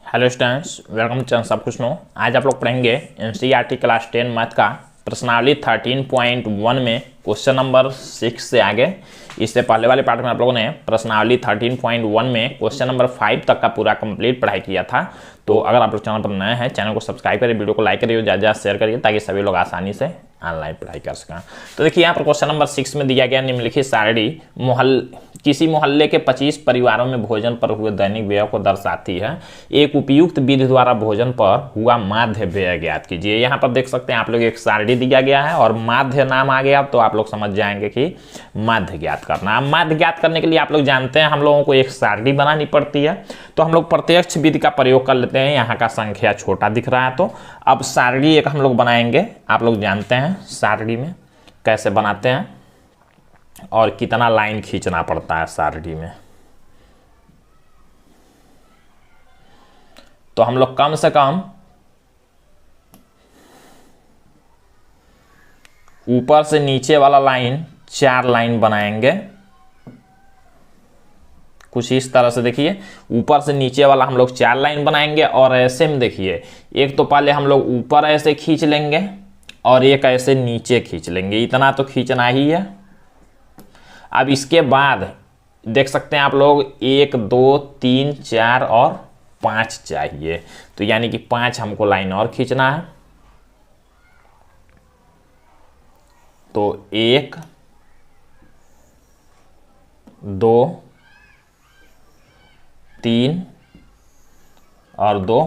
Hello students, welcome to सब कुछ no. आज आप लोग पढ़ेंगे एनसीईआरटी क्लास 10 मैथ का प्रश्नावली 13.1 में क्वेश्चन नंबर 6 से आगे। इससे पहले वाले पार्ट में आप लोगों ने प्रश्नावली 13.1 में क्वेश्चन नंबर 5 तक का पूरा कंप्लीट पढ़ाई किया था। तो अगर आप लोग चैनल पर नए हैं, चैनल को सब्सक्राइब करिए, वीडियो को लाइक करिए, ज़्यादा शेयर करिए ताकि सभी लोग आसानी से ऑनलाइन पढ़ाई कर सकें। तो देखिए यहाँ पर क्वेश्चन नंबर 6 में दिया गया निम्नलिखित सारणी किसी मोहल्ले के 25 परिवारों में भोजन पर हुए दैनिक व्यय को दर्शाती है। एक उपयुक्त विधि द्वारा भोजन पर हुआ माध्य व्यय ज्ञात कीजिए। यहाँ पर देख सकते हैं आप लोग एक सारणी दिया गया है और माध्य नाम आ गया, तो आप लोग समझ जाएंगे कि माध्य ज्ञात करना। अब माध्य ज्ञात करने के लिए आप लोग जानते हैं हम लोगों को एक सारणी बनानी पड़ती है, तो हम लोग प्रत्यक्ष विधि का प्रयोग कर लेते हैं। यहाँ का संख्या छोटा दिख रहा है, तो अब सारणी एक हम लोग बनाएंगे। आप लोग जानते हैं सारणी में कैसे बनाते हैं और कितना लाइन खींचना पड़ता है सारणी में। तो हम लोग कम से कम ऊपर से नीचे वाला लाइन 4 लाइन बनाएंगे। कुछ इस तरह से देखिए, ऊपर से नीचे वाला हम लोग 4 लाइन बनाएंगे और ऐसे में देखिए, एक तो पहले हम लोग ऊपर ऐसे खींच लेंगे और एक ऐसे नीचे खींच लेंगे। इतना तो खींचना ही है। अब इसके बाद देख सकते हैं आप लोग 1 2 3 4 और 5 चाहिए, तो यानी कि 5 हमको लाइन और खींचना है। तो 1 2 3 और 2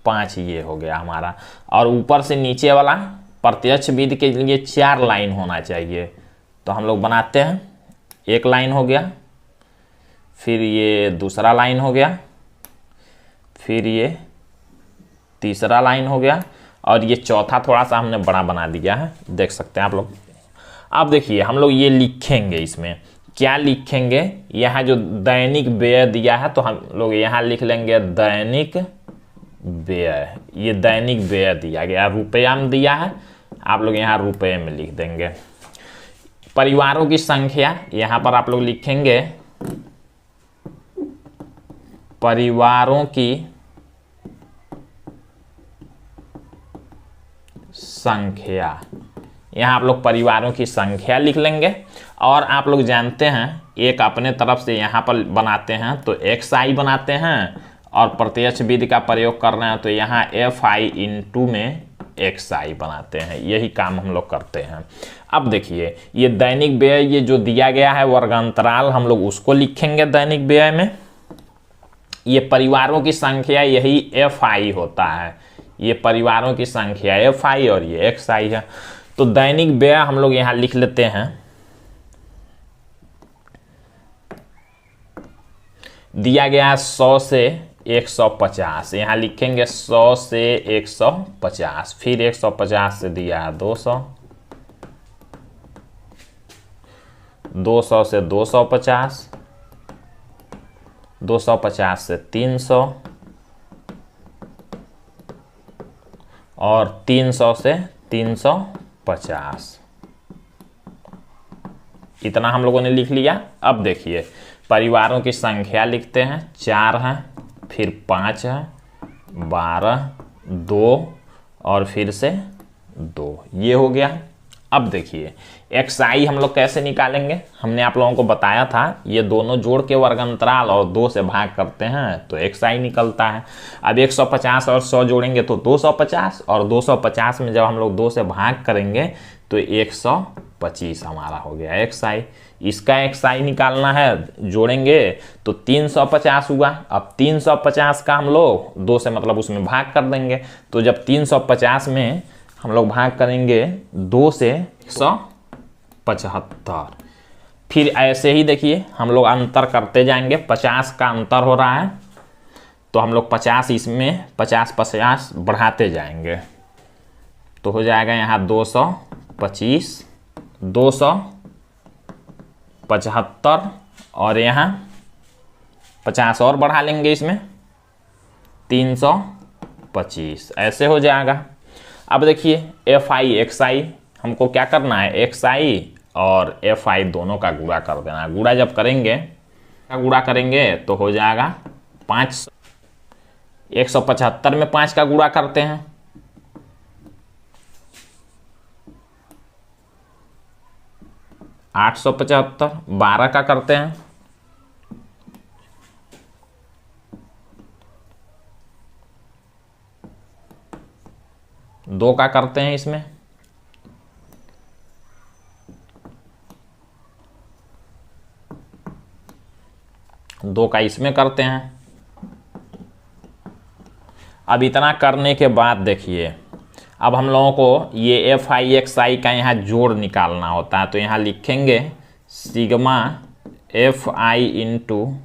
5 ये हो गया हमारा। और ऊपर से नीचे वाला प्रत्यक्ष विधि के लिए 4 लाइन होना चाहिए, तो हम लोग बनाते हैं। एक लाइन हो गया, फिर ये दूसरा लाइन हो गया, फिर ये तीसरा लाइन हो गया और ये चौथा थोड़ा सा हमने बड़ा बना दिया है, देख सकते हैं आप लोग। अब देखिए हम लोग ये लिखेंगे, इसमें क्या लिखेंगे, यहाँ जो दैनिक व्यय दिया है तो हम लोग यहाँ लिख लेंगे दैनिक व्यय। ये दैनिक व्यय दिया गया, रुपया में दिया है, आप लोग यहाँ रुपये में लिख देंगे। परिवारों की संख्या यहां पर आप लोग लिखेंगे परिवारों की संख्या। यहां आप लोग परिवारों की संख्या लिख लेंगे। और आप लोग जानते हैं एक अपने तरफ से यहां पर बनाते हैं तो xi बनाते हैं, और प्रत्यक्ष विधि का प्रयोग कर रहे हैं तो यहाँ fi इंटू में xi बनाते हैं। यही काम हम लोग करते हैं। अब देखिए ये दैनिक व्यय, ये जो दिया गया है वर्गांतराल, हम लोग उसको लिखेंगे दैनिक व्यय में। ये परिवारों की संख्या यही fi होता है, ये परिवारों की संख्या fi और ये xi है। तो दैनिक व्यय हम लोग यहाँ लिख लेते हैं, दिया गया 100 से 150, यहाँ लिखेंगे 100 से 150, फिर 150 से दिया है 200, 200 से 250, 250 से 300 और 300 से 350। इतना हम लोगों ने लिख लिया। अब देखिए परिवारों की संख्या लिखते हैं, 4 है, फिर 5 है, 12, 2 और फिर से 2, ये हो गया। अब देखिए xi हम लोग कैसे निकालेंगे, हमने आप लोगों को बताया था, ये दोनों जोड़ के वर्गांतराल और 2 से भाग करते हैं तो xi निकलता है। अब 150 और 100 जोड़ेंगे तो 250, और 250 में जब हम लोग 2 से भाग करेंगे तो 125 हमारा हो गया xi। इसका xi निकालना है, जोड़ेंगे तो 350 हुआ। अब 350 का हम लोग 2 से मतलब उसमें भाग कर देंगे, तो जब 350 में हम लोग भाग करेंगे 2 से 175, फिर ऐसे ही देखिए हम लोग अंतर करते जाएंगे। 50 का अंतर हो रहा है तो हम लोग 50 इसमें 50 बढ़ाते जाएंगे, तो हो जाएगा यहाँ 225, 275 और यहाँ 50 और बढ़ा लेंगे इसमें 325, ऐसे हो जाएगा। अब देखिए fi xi हमको क्या करना है, xi और fi दोनों का गुणा कर देना है। गुणा जब करेंगे तो हो जाएगा 5 175 में 5 का गुणा करते हैं, 875, 12 का करते हैं, 2 का करते हैं, इसमें 2 का इसमें करते हैं। अब इतना करने के बाद देखिए, अब हम लोगों को ये FI XI का यहाँ जोड़ निकालना होता है, तो यहाँ लिखेंगे सिग्मा FI इंटू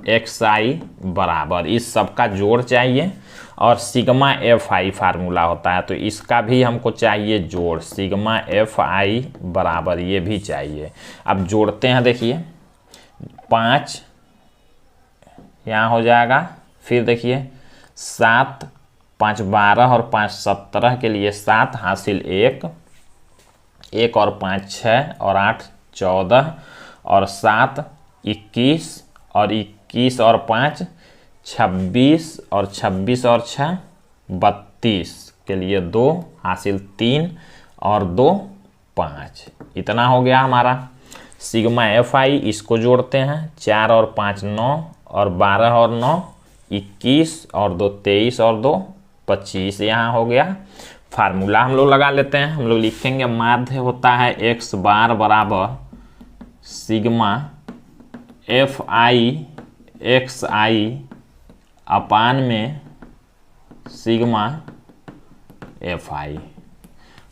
XI बराबर, इस सब का जोड़ चाहिए, और सिग्मा FI फार्मूला होता है, तो इसका भी हमको चाहिए जोड़, सिग्मा FI बराबर ये भी चाहिए। अब जोड़ते हैं, देखिए 5 यहाँ हो जाएगा, फिर देखिए 7, 5 12 और 5 17 के लिए 7 हासिल 1, 1 और 5 6 और 8 14 और 7 21 और 21 और 5 26 और 26 और 6 32 के लिए 2 हासिल 3 और 2 5, इतना हो गया हमारा सिग्मा FI। इसको जोड़ते हैं, 4 और 5 9 और 12 और 9 21 और 2 23 और 2 25, यहाँ हो गया। फार्मूला हम लोग लगा लेते हैं, हम लोग लिखेंगे माध्य होता है x बार बराबर सिग्मा FI XI अपान में सिग्मा FI।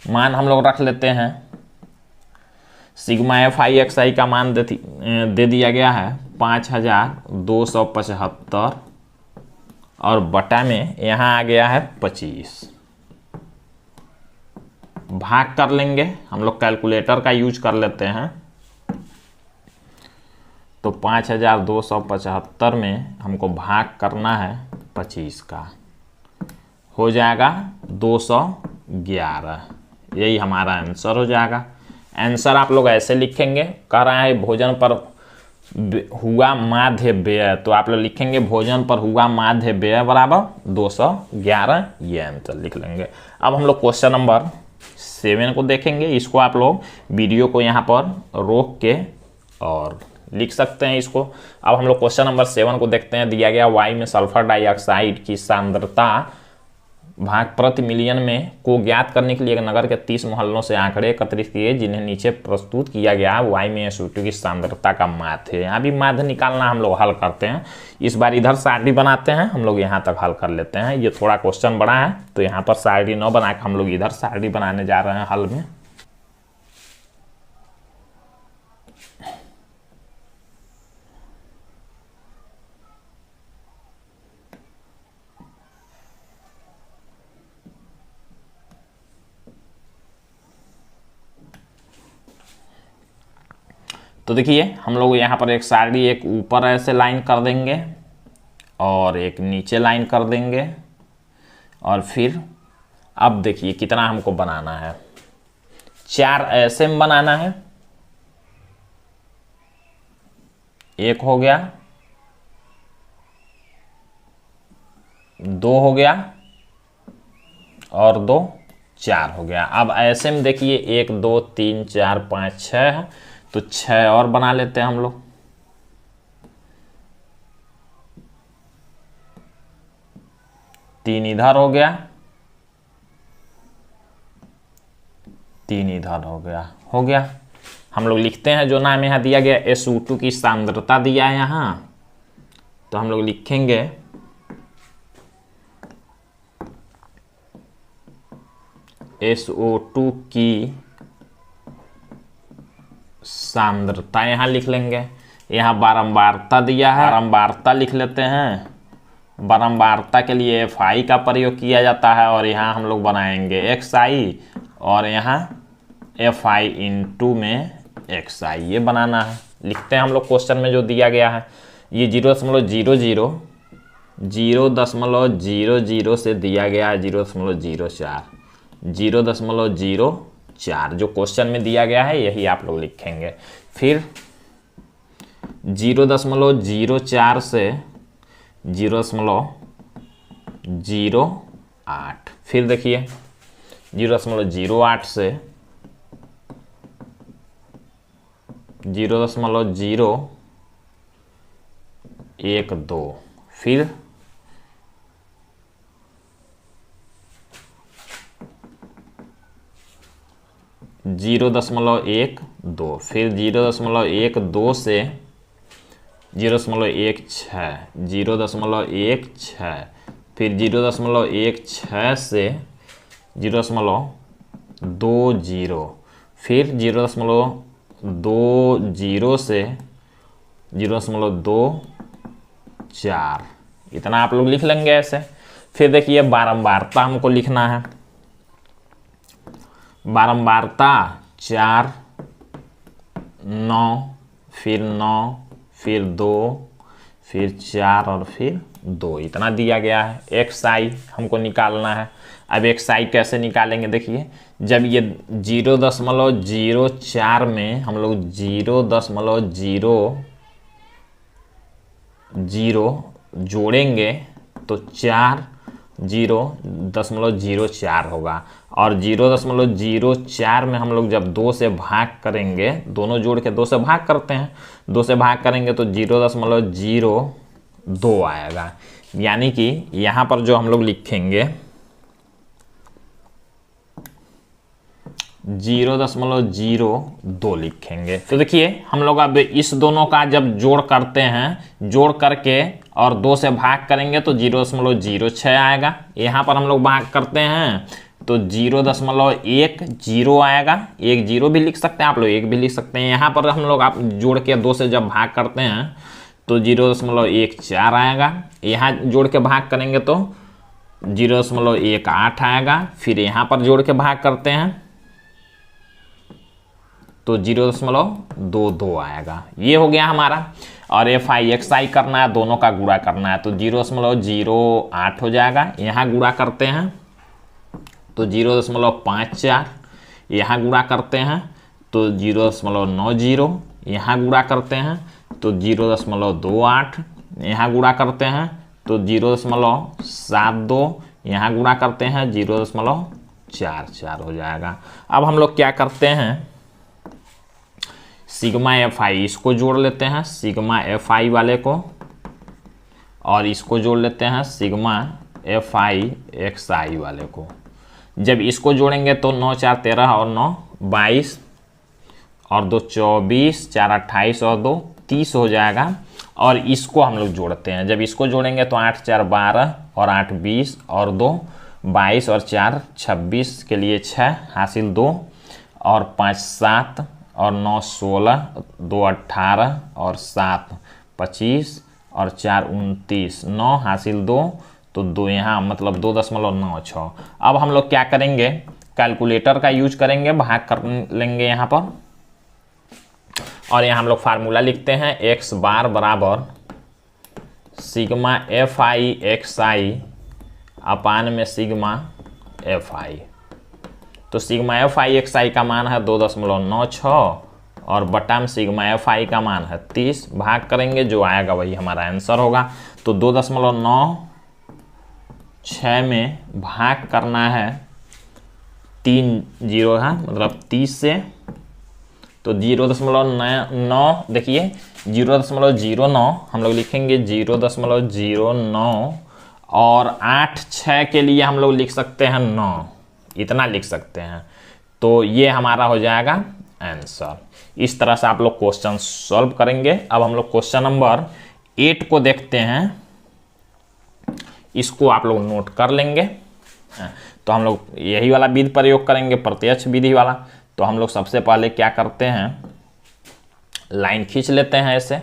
मान हम लोग रख लेते हैं, सिग्मा FI XI का मान दे दिया गया है 5275 और बटा में यहाँ आ गया है 25। भाग कर लेंगे, हम लोग कैलकुलेटर का यूज कर लेते हैं, तो 5275 में हमको भाग करना है 25 का, हो जाएगा 211, यही हमारा आंसर हो जाएगा। आंसर आप लोग ऐसे लिखेंगे, कह रहा है भोजन पर हुआ माध्य व्यय, तो आप लोग लिखेंगे भोजन पर हुआ माध्य व्यय बराबर 211, ये आंसर लिख लेंगे। अब हम लोग क्वेश्चन नंबर 7 को देखेंगे, इसको आप लोग वीडियो को यहाँ पर रोक के और लिख सकते हैं इसको। अब हम लोग क्वेश्चन नंबर 7 को देखते हैं। दिया गया वायु में सल्फर डाइऑक्साइड की सांद्रता भाग प्रति मिलियन में को ज्ञात करने के लिए एक नगर के 30 मोहल्लों से आंकड़े एकत्रित किए, जिन्हें नीचे प्रस्तुत किया गया। वायु में SO2 की सांद्रता का माध्य है। यहाँ भी माध्य निकालना हम लोग हल करते हैं। इस बार इधर सारणी बनाते हैं, हम लोग यहाँ तक हल कर लेते हैं। ये थोड़ा क्वेश्चन बड़ा है, तो यहाँ पर सारणी न बना के हम लोग इधर सारणी बनाने जा रहे हैं हल में। तो देखिए हम लोग यहाँ पर एक सारणी, एक ऊपर ऐसे लाइन कर देंगे और एक नीचे लाइन कर देंगे, और फिर अब देखिए कितना हमको बनाना है, 4 ऐसे में बनाना है। एक हो गया, 2 हो गया और 2 4 हो गया। अब ऐसे में देखिए 1 2 3 4 5 6, तो 6 और बना लेते हैं हम लोग। तीन इधर हो गया, 3 इधर हो गया। हम लोग लिखते हैं जो नाम यहाँ दिया गया, SO2 की सांद्रता दिया है यहाँ, तो हम लोग लिखेंगे SO2 की सांद्रता यहाँ लिख लेंगे। यहाँ बारंबारता दिया है, बारंबारता लिख लेते हैं। बारंबारता के लिए FI का प्रयोग किया जाता है, और यहाँ हम लोग बनाएंगे XI, और यहाँ FI इंटू में XI, ये बनाना है। लिखते हैं हम लोग क्वेश्चन में जो दिया गया है, ये 0.00 0.00 से दिया गया है 0.04, 0.04 जो क्वेश्चन में दिया गया है, यही आप लोग लिखेंगे। फिर 0.04 से 0.04 0.08। फिर देखिए 0.08 से 0.012। फिर 0.12। फिर 0.12 से 0.16। 0.16। फिर 0.16 से 0.20। फिर 0.20 से 0.24। इतना आप लोग लिख लेंगे ऐसे। फिर देखिए बारंबारता हमको लिखना है। बारंबारता 4, 9, फिर 9, फिर 2, फिर 4 और फिर 2, इतना दिया गया है। XI हमको निकालना है। अब XI कैसे निकालेंगे देखिए, जब ये 0.04 में हम लोग 0.00 जोड़ेंगे तो 4 0.04 होगा। और 0.04 में हम लोग जब 2 से भाग करेंगे, दोनों जोड़ के 2 से भाग करते हैं, 2 से भाग करेंगे तो 0.02 आएगा। यानी कि यहाँ पर जो हम लोग लिखेंगे 0.02 लिखेंगे। तो देखिए हम लोग अब इस दोनों का जब जोड़ करते हैं, जोड़ करके और 2 से भाग करेंगे तो 0.06 आएगा। यहाँ पर हम लोग भाग करते हैं तो 0.10 आएगा। 10 भी लिख सकते हैं आप लोग, 1 भी लिख सकते हैं। यहाँ पर हम लोग आप जोड़ के 2 से जब भाग करते हैं तो 0.14 आएगा। यहाँ जोड़ के भाग करेंगे तो 0.18 आएगा। फिर यहाँ पर जोड़ के भाग करते हैं तो 0.22 आएगा। ये हो गया हमारा। और FI XI करना है, दोनों का गुणा करना है तो 0.08 हो जाएगा। यहाँ गुणा करते हैं तो 0.54। यहाँ गुणा करते हैं तो 0.90। यहाँ गुणा करते हैं तो 0.28। यहाँ गुणा करते हैं तो 0.72। यहाँ गुणा करते हैं 0.44 हो जाएगा। अब हम लोग क्या करते हैं, सिग्मा FI इसको जोड़ लेते हैं, सिग्मा FI वाले को, और इसको जोड़ लेते हैं सिग्मा FI XI वाले को। जब इसको जोड़ेंगे तो 9 4 13 और 9 22 और 2 24, 4 28 और 2 30 हो जाएगा। और इसको हम लोग जोड़ते हैं, जब इसको जोड़ेंगे तो 8 4 12 और 8 20 और 2 22 और 4 26 के लिए 6 हासिल 2 और 5 7 और 9 16, 2 18 और 7 25 और 4 29, 9 हासिल 2 तो 2 यहाँ मतलब 2.96। अब हम लोग क्या करेंगे, कैलकुलेटर का यूज करेंगे, भाग कर लेंगे यहाँ पर। और यहाँ हम लोग फार्मूला लिखते हैं, x बार बराबर सिग्मा FI XI अपान में सिग्मा FI। तो सिग्मा FI XI का मान है 2.96 और बटा में सिग्मा FI का मान है 30। भाग करेंगे, जो आएगा वही हमारा आंसर होगा। तो 2.96 में भाग करना है 3 0 है, मतलब 30 से। तो 0.9 देखिए 0.09 हम लोग लिखेंगे 0.09 और 8 6 के लिए हम लोग लिख सकते हैं 9, इतना लिख सकते हैं। तो ये हमारा हो जाएगा आंसर। इस तरह से आप लोग क्वेश्चन सॉल्व करेंगे। अब हम लोग क्वेश्चन नंबर 8 को देखते हैं, इसको आप लोग नोट कर लेंगे। तो हम लोग यही वाला विधि प्रयोग करेंगे, प्रत्यक्ष विधि वाला। तो हम लोग सबसे पहले क्या करते हैं, लाइन खींच लेते हैं ऐसे।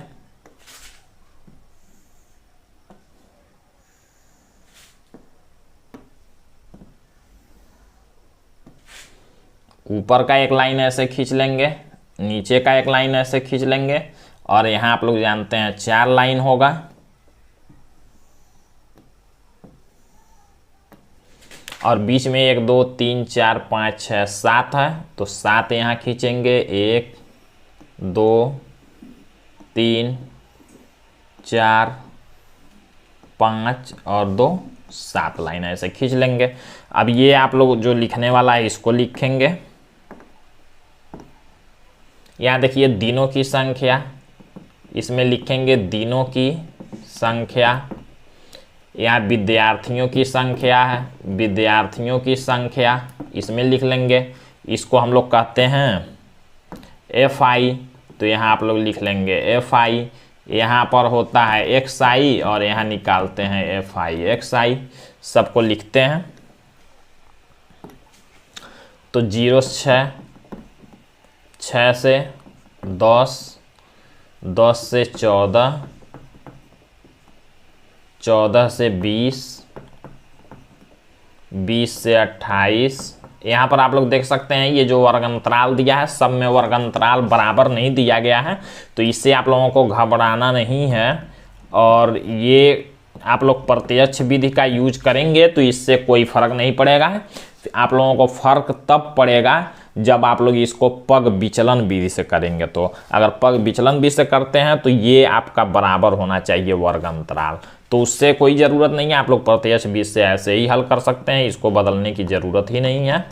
ऊपर का एक लाइन ऐसे खींच लेंगे, नीचे का एक लाइन ऐसे खींच लेंगे, और यहाँ आप लोग जानते हैं 4 लाइन होगा। और बीच में 1 2 3 4 5 6 7 है, तो 7 यहाँ खींचेंगे। 1 2 3 4 5 और 2 7 लाइन ऐसे खींच लेंगे। अब ये आप लोग जो लिखने वाला है इसको लिखेंगे। यहाँ देखिए दिनों की संख्या, इसमें लिखेंगे दिनों की संख्या। यहाँ विद्यार्थियों की संख्या है, विद्यार्थियों की संख्या इसमें लिख लेंगे। इसको हम लोग कहते हैं FI, तो यहाँ आप लोग लिख लेंगे FI। यहाँ पर होता है XI और यहाँ निकालते हैं FI XI, सबको लिखते हैं। तो 0 से 6 से 10, 10 से 14, 14 से 20, 20 से 28। यहाँ पर आप लोग देख सकते हैं ये जो वर्ग अंतराल दिया है सब में वर्ग अंतराल बराबर नहीं दिया गया है, तो इससे आप लोगों को घबराना नहीं है। और ये आप लोग प्रत्यक्ष विधि का यूज करेंगे तो इससे कोई फर्क नहीं पड़ेगा। आप लोगों को फर्क तब पड़ेगा जब आप लोग इसको पग विचलन विधि से करेंगे। तो अगर पग विचलन विधि से करते हैं तो ये आपका बराबर होना चाहिए वर्ग अंतराल, तो उससे कोई ज़रूरत नहीं है। आप लोग प्रत्यक्ष विधि से ऐसे ही हल कर सकते हैं, इसको बदलने की ज़रूरत ही नहीं है।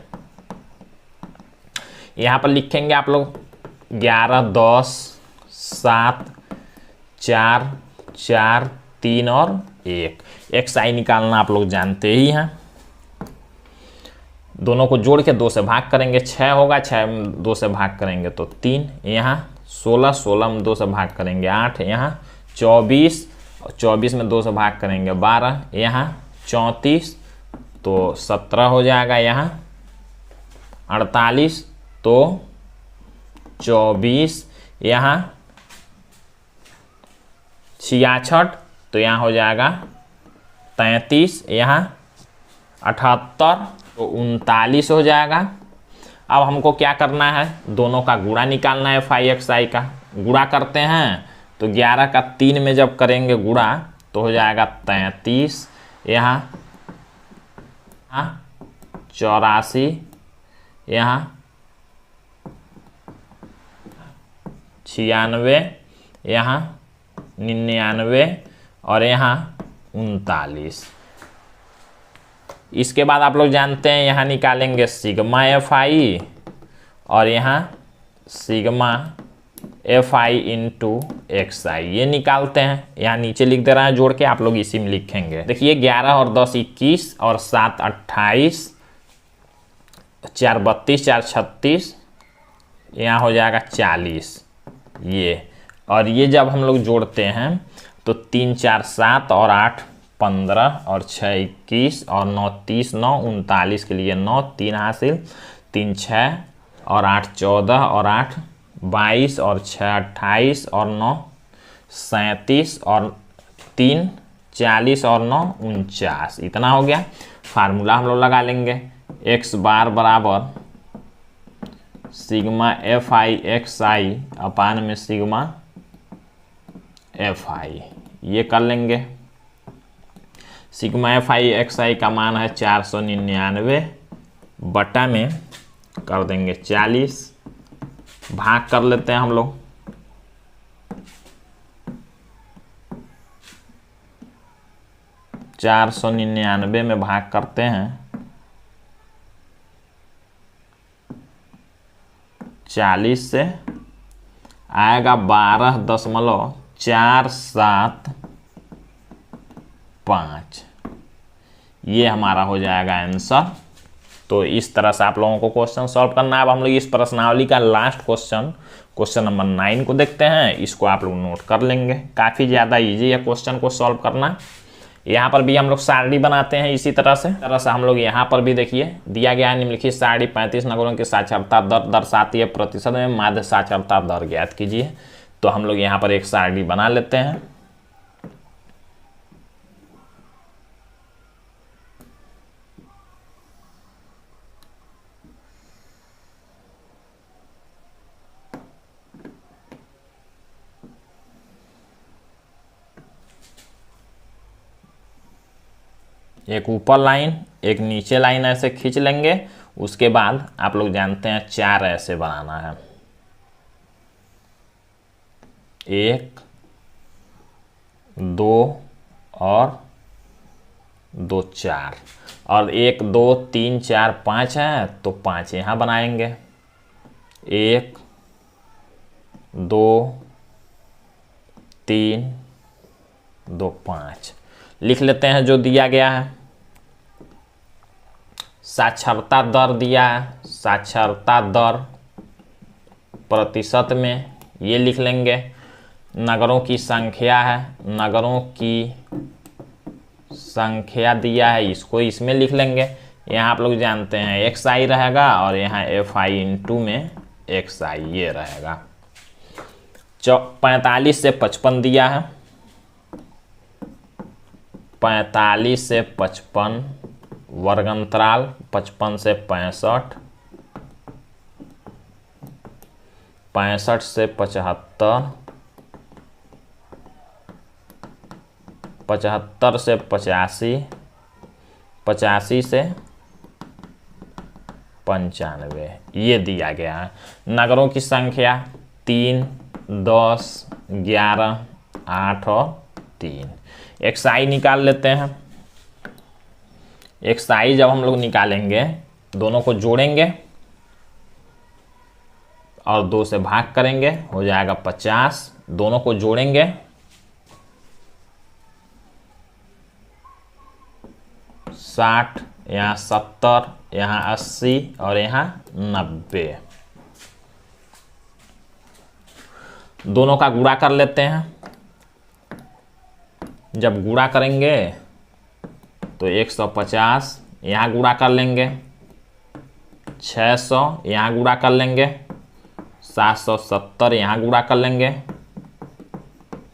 यहाँ पर लिखेंगे आप लोग 11, 10, 7, 4, 4, 3 और 1। XI निकालना आप लोग जानते ही हैं। दोनों को जोड़ के 2 से भाग करेंगे, 6 होगा, 6 में 2 से भाग करेंगे तो 3। यहाँ 16, 16 में 2 से भाग करेंगे 8। यहाँ 24, 24 में 2 से भाग करेंगे 12। यहाँ 34 तो 17 हो जाएगा। यहाँ 48 तो 24। यहाँ 66 तो यहाँ हो जाएगा 33। यहाँ 78 तो 39 हो जाएगा। अब हमको क्या करना है, दोनों का गुणा निकालना है। FI XI का गुणा करते हैं तो 11 का 3 में जब करेंगे गुणा तो हो जाएगा 33। यहाँ 84, यहाँ 96, यहाँ 99 और यहाँ 39। इसके बाद आप लोग जानते हैं यहाँ निकालेंगे सिग्मा FI और यहाँ सिग्मा FI इंटू XI, ये निकालते हैं। यहाँ नीचे लिख दे रहा है जोड़ के, आप लोग इसी में लिखेंगे। देखिए 11 और 10 21 और 7 28, 4 32, 4 36, यहाँ हो जाएगा 40 ये। और ये जब हम लोग जोड़ते हैं तो 3 4 7 और 8 15 और 6 21 और 9 30, 9 39 के लिए 9, 3 हासिल, 3 6 और 8 14 और 8 22 और 6 28 और 9 37 और 3 40 और 9 49। इतना हो गया। फार्मूला हम लोग लगा लेंगे। x बार बराबर सिग्मा FI XI अपान में सिग्मा FI, ये कर लेंगे। सिग्मा FI XI का मान है 499 बटा में कर देंगे 40, भाग कर लेते हैं हम लोग। चार 499 में भाग करते हैं 40 से, आएगा 12.475। ये हमारा हो जाएगा आंसर। तो इस तरह से आप लोगों को क्वेश्चन सॉल्व करना है। अब हम लोग इस प्रश्नावली का लास्ट क्वेश्चन नंबर 9 को देखते हैं। इसको आप लोग नोट कर लेंगे, काफ़ी ज़्यादा इजी है क्वेश्चन को सॉल्व करना। यहाँ पर भी हम लोग सारणी बनाते हैं इसी तरह से हम लोग यहाँ पर भी देखिए दिया गया है निम्नलिखित सारणी 35 नगरों की साक्षरता दर दर्शाती है, प्रतिशत में माध्य साक्षरता दर ज्ञात कीजिए। तो हम लोग यहाँ पर एक सारणी बना लेते हैं। एक ऊपर लाइन एक नीचे लाइन ऐसे खींच लेंगे। उसके बाद आप लोग जानते हैं 4 ऐसे बनाना है, 1 2 और 2 4 और 1 2 3 4 5 है तो 5 यहाँ बनाएंगे। 1 2 3 2 5 लिख लेते हैं जो दिया गया है। साक्षरता दर दिया है, साक्षरता दर प्रतिशत में ये लिख लेंगे। नगरों की संख्या है, नगरों की संख्या दिया है, इसको इसमें लिख लेंगे। यहाँ आप लोग जानते हैं XI रहेगा और यहाँ FI इंटू में XI ये रहेगा। 45 से 55 दिया है, 45 से 55 वर्ग अंतराल 55 से 65, 65 से 75, 75 से 85, 85 से 95 ये दिया गया है। नगरों की संख्या 3 10 11 8 और 3। XI निकाल लेते हैं। XI जब हम लोग निकालेंगे दोनों को जोड़ेंगे और 2 से भाग करेंगे, हो जाएगा 50। दोनों को जोड़ेंगे 60, यहाँ 70, यहाँ 80 और यहाँ 90। दोनों का गुणा कर लेते हैं। जब गुणा करेंगे तो 150 यहाँ गुणा कर लेंगे, 600 यहाँ गुणा कर लेंगे, 770 यहाँ गुणा कर लेंगे,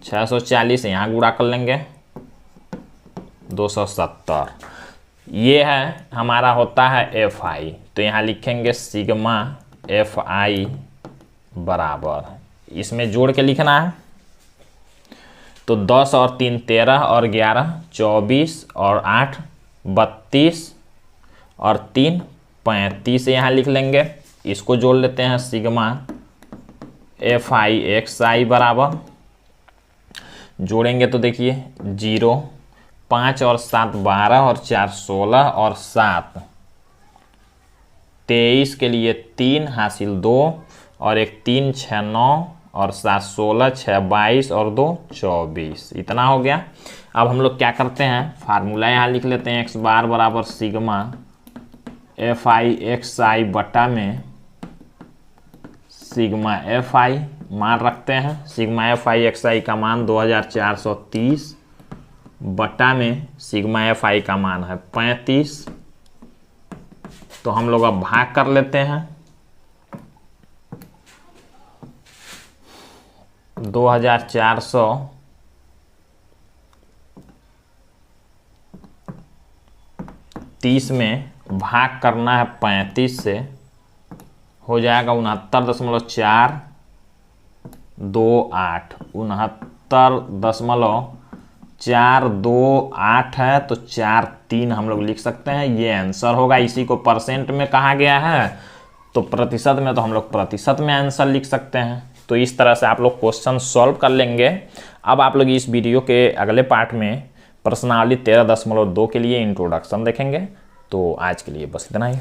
640 यहाँ गुणा कर लेंगे, 270। ये है हमारा होता है FI। तो यहाँ लिखेंगे सिग्मा FI बराबर, इसमें जोड़ के लिखना है। तो 10 और 3 13 और 11 24 और 8 32 और 3 35 यहाँ लिख लेंगे। इसको जोड़ लेते हैं सिग्मा FI XI बराबर, जोड़ेंगे तो देखिए 0 5 और 7 12 और 4 16 और 7 23 के लिए 3 हासिल 2 और 1 3 6 9 और 7 16 6 22 और 2 24। इतना हो गया। अब हम लोग क्या करते हैं, फार्मूला यहाँ लिख लेते हैं। x बार बराबर सिग्मा FI XI बटा में सिग्मा FI मान रखते हैं। सिग्मा FI XI का मान 2430 बटा में सिग्मा FI का मान है 35। तो हम लोग अब भाग कर लेते हैं। 2430 में भाग करना है 35 से, हो जाएगा 69.428। 69.428 है तो 4 3 हम लोग लिख सकते हैं, ये आंसर होगा। इसी को परसेंट में कहा गया है तो प्रतिशत में तो हम लोग प्रतिशत में आंसर लिख सकते हैं। तो इस तरह से आप लोग क्वेश्चन सॉल्व कर लेंगे। अब आप लोग इस वीडियो के अगले पार्ट में प्रश्नावली 13.2 के लिए इंट्रोडक्शन देखेंगे। तो आज के लिए बस इतना ही।